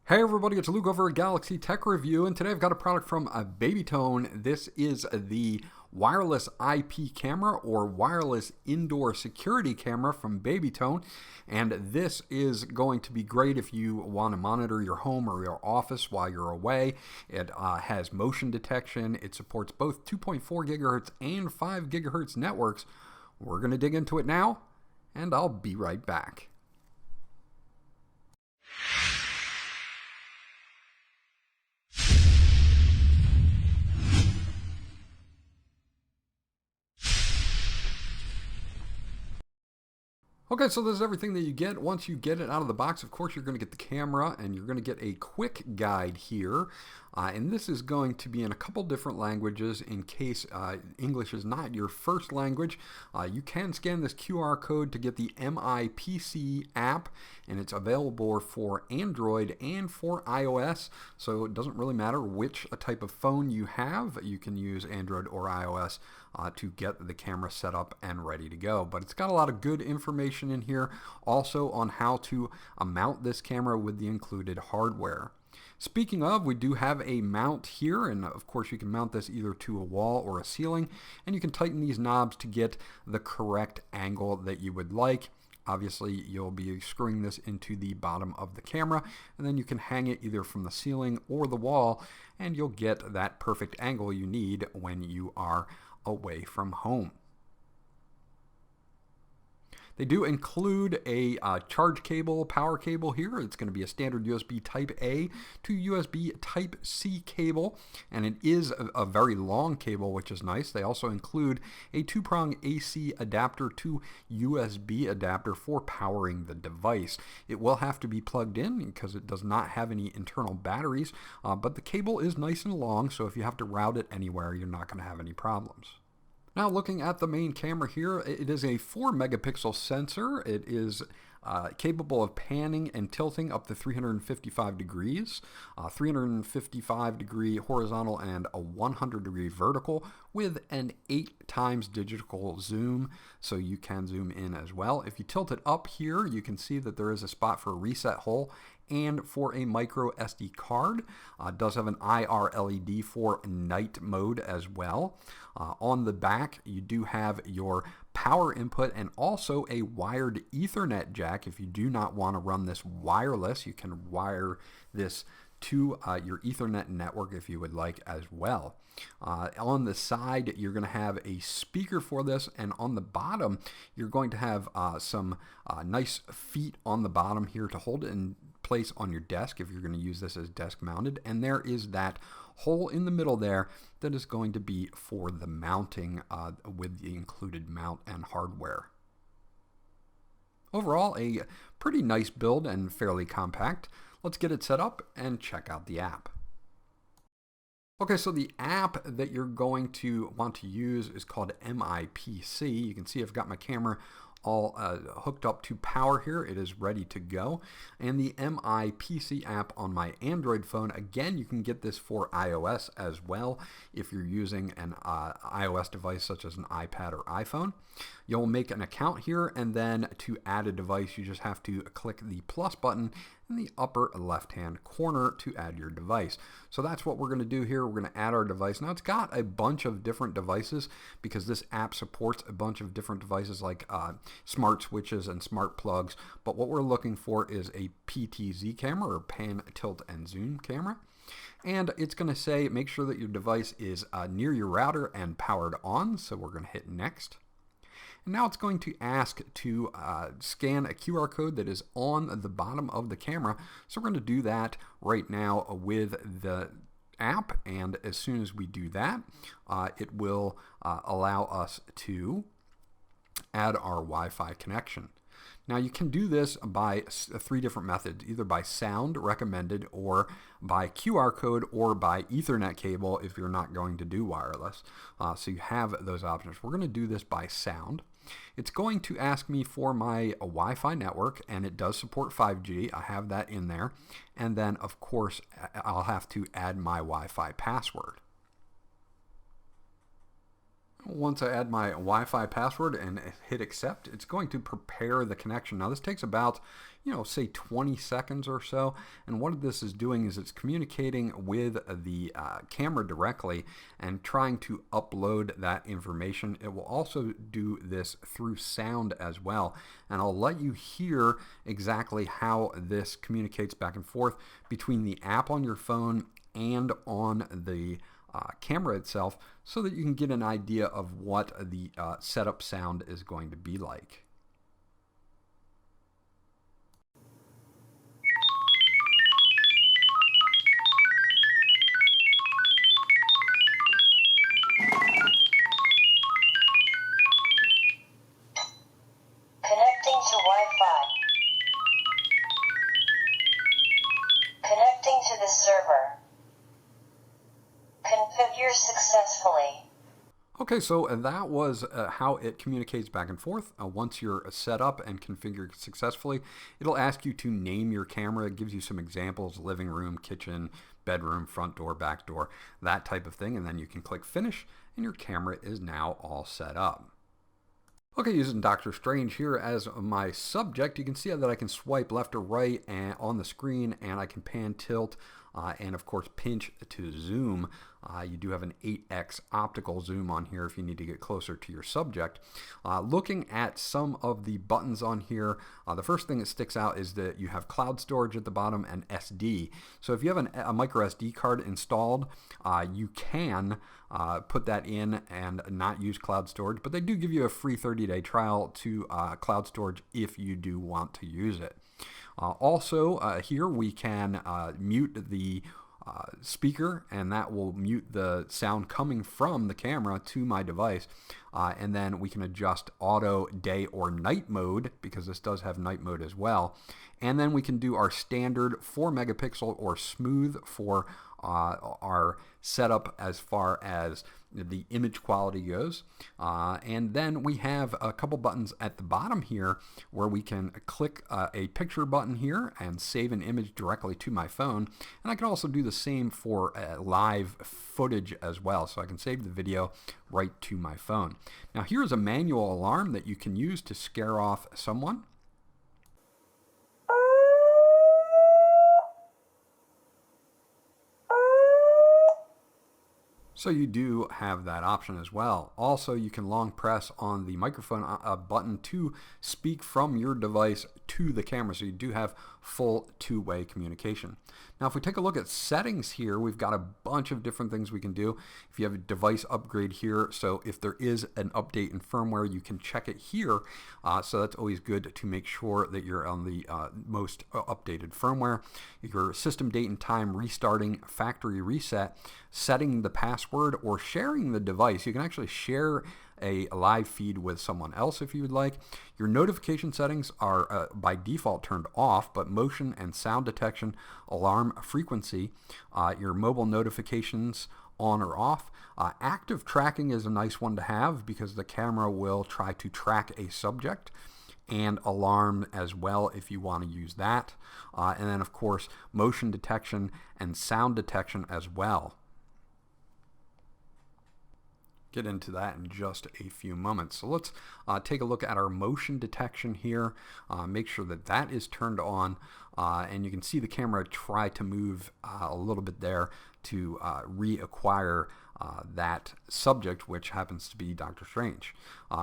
Hey everybody, it's Luke over at Galaxy Tech Review, and today I've got a product from BabyTone. This is the wireless IP camera or wireless indoor security camera from BabyTone, and this is going to be great if you want to monitor your home or your office while you're away. It has motion detection. It supports both 2.4 gigahertz and 5 gigahertz networks. We're going to dig into it now, and I'll be right back. Okay, so this is everything that you get. Once you get it out of the box, of course, you're going to get the camera and you're going to get a quick guide here. And this is going to be in a couple different languages in case English is not your first language. You can scan this QR code to get the MIPC app, and it's available for Android and for iOS. So it doesn't really matter which type of phone you have. You can use Android or iOS to get the camera set up and ready to go. But it's got a lot of good information in here also on how to mount this camera with the included hardware. Speaking of, we do have a mount here, and of course you can mount this either to a wall or a ceiling, and you can tighten these knobs to get the correct angle that you would like. Obviously, you'll be screwing this into the bottom of the camera, and then you can hang it either from the ceiling or the wall, and you'll get that perfect angle you need when you are away from home. They do include a charge cable, power cable here. It's going to be a standard USB Type A to USB Type C cable, and it is a very long cable, which is nice. They also include a 2-prong AC adapter to USB adapter for powering the device. It will have to be plugged in because it does not have any internal batteries, but the cable is nice and long, so if you have to route it anywhere, you're not going to have any problems. Now looking at the main camera here, it is a 4 megapixel sensor. It is capable of panning and tilting up to 355 degrees, 355 degree horizontal and a 100 degree vertical with an 8 times digital zoom, so you can zoom in as well. If you tilt it up here, you can see that there is a spot for a reset hole and for a micro SD card. It does have an IR LED for night mode as well. On the back, you do have your power input and also a wired Ethernet jack. If you do not want to run this wireless, you can wire this to your Ethernet network if you would like as well. On the side, you're going to have a speaker for this, and on the bottom, you're going to have some nice feet on the bottom here to hold it in place on your desk if you're going to use this as desk mounted, and there is that hole in the middle there that is going to be for the mounting with the included mount and hardware. Overall, a pretty nice build and fairly compact. Let's get it set up and check out the app. Okay, so the app that you're going to want to use is called MIPC. You can see I've got my camera all hooked up to power here. It is ready to go. And the MIPC app on my Android phone, again, you can get this for iOS as well if you're using an iOS device such as an iPad or iPhone. You'll make an account here, and then to add a device, you just have to click the plus button in the upper left-hand corner to add your device. So that's what we're going to do here. We're going to add our device. Now, it's got a bunch of different devices because this app supports a bunch of different devices like smart switches and smart plugs, but what we're looking for is a PTZ camera, or pan, tilt, and zoom camera. And it's going to say make sure that your device is near your router and powered on, so we're going to hit next. And now it's going to ask to scan a QR code that is on the bottom of the camera. So we're going to do that right now with the app, and as soon as we do that, it will allow us to add our Wi-Fi connection. Now you can do this by 3 different methods, either by sound recommended, or by QR code, or by Ethernet cable if you're not going to do wireless. So you have those options. We're going to do this by sound. It's going to ask me for my Wi-Fi network, and it does support 5G. I have that in there. And then, of course, I'll have to add my Wi-Fi password. Once I add my Wi-Fi password and hit accept, it's going to prepare the connection. Now this takes about, say 20 seconds or so. And what this is doing is it's communicating with the camera directly and trying to upload that information. It will also do this through sound as well. And I'll let you hear exactly how this communicates back and forth between the app on your phone and on the camera itself, so that you can get an idea of what the setup sound is going to be like. Connecting to Wi-Fi. Connecting to the server. Configure successfully. Okay, so that was how it communicates back and forth. Once you're set up and configured successfully, it'll ask you to name your camera. It gives you some examples: living room, kitchen, bedroom, front door, back door, that type of thing. And then you can click finish and your camera is now all set up. Okay, using Dr. Strange here as my subject, you can see that I can swipe left or right on the screen, and I can pan, tilt, and of course pinch to zoom. You do have an 8x optical zoom on here if you need to get closer to your subject. Looking at some of the buttons on here, the first thing that sticks out is that you have cloud storage at the bottom and SD. So if you have a micro SD card installed, you can put that in and not use cloud storage, but they do give you a free 30-day trial to cloud storage if you do want to use it. Also, here we can mute the speaker, and that will mute the sound coming from the camera to my device. And then we can adjust auto day or night mode, because this does have night mode as well. And then we can do our standard 4 megapixel or smooth for our setup as far as the image quality goes. And then we have a couple buttons at the bottom here where we can click a picture button here and save an image directly to my phone. And I can also do the same for live footage as well. So I can save the video right to my phone. Now here's a manual alarm that you can use to scare off someone. So you do have that option as well. Also, you can long press on the microphone button to speak from your device to the camera. So you do have full two-way communication. Now, if we take a look at settings here, we've got a bunch of different things we can do. If you have a device upgrade here, so if there is an update in firmware, you can check it here. So that's always good to make sure that you're on the most updated firmware. Your system date and time, restarting, factory reset, setting the password, or sharing the device. You can actually share a live feed with someone else if you would like. Your notification settings are by default turned off, but motion and sound detection, alarm frequency, your mobile notifications on or off. Active tracking is a nice one to have because the camera will try to track a subject, and alarm as well if you want to use that. And then of course motion detection and sound detection as well. Get into that in just a few moments. So let's take a look at our motion detection here. Make sure that that is turned on, and you can see the camera try to move a little bit there to reacquire that subject, which happens to be Dr. Strange.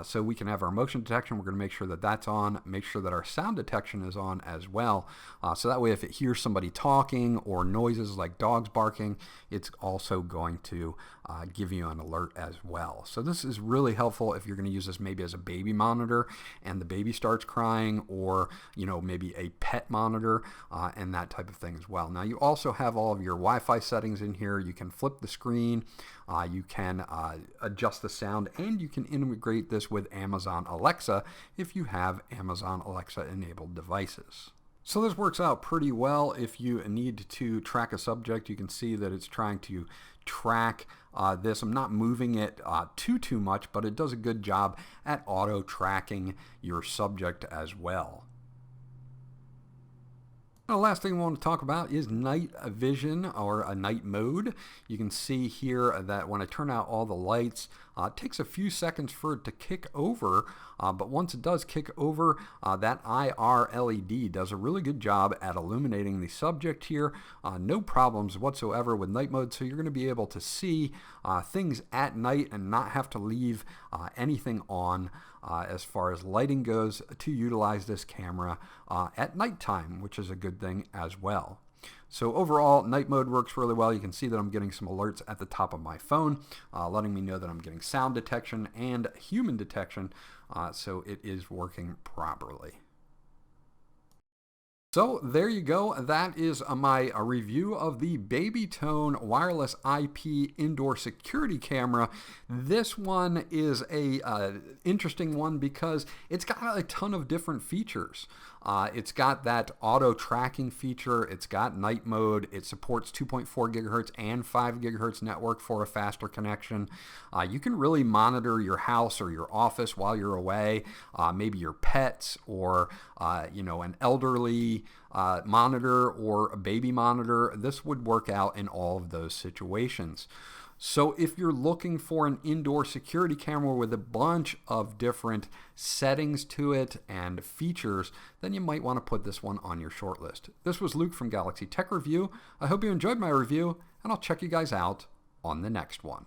So we can have our motion detection. We're going to make sure that that's on. Make sure that our sound detection is on as well. So that way if it hears somebody talking or noises like dogs barking, it's also going to give you an alert as well. So this is really helpful if you're going to use this maybe as a baby monitor and the baby starts crying, or maybe a pet monitor and that type of thing as well. Now you also have all of your Wi-Fi settings in here. You can flip the screen, you can adjust the sound, and you can integrate this with Amazon Alexa if you have Amazon Alexa enabled devices. So this works out pretty well. If you need to track a subject, you can see that it's trying to track this. I'm not moving it too much, but it does a good job at auto tracking your subject as well. The last thing we want to talk about is night vision, or a night mode. You can see here that when I turn out all the lights, it takes a few seconds for it to kick over, but once it does kick over, that IR LED does a really good job at illuminating the subject here. No problems whatsoever with night mode, so you're going to be able to see things at night and not have to leave anything on as far as lighting goes to utilize this camera at nighttime, which is a good thing as well. So overall, night mode works really well. You can see that I'm getting some alerts at the top of my phone, letting me know that I'm getting sound detection and human detection, so it is working properly. So there you go. That is my review of the BabyTone wireless IP indoor security camera. This one is a interesting one because it's got a ton of different features. It's got that auto tracking feature. It's got night mode. It supports 2.4 gigahertz and 5 gigahertz network for a faster connection. You can really monitor your house or your office while you're away, maybe your pets or an elderly monitor or a baby monitor. This would work out in all of those situations. So if you're looking for an indoor security camera with a bunch of different settings to it and features, then you might want to put this one on your short list. This was Luke from Galaxy Tech Review. I hope you enjoyed my review, and I'll check you guys out on the next one.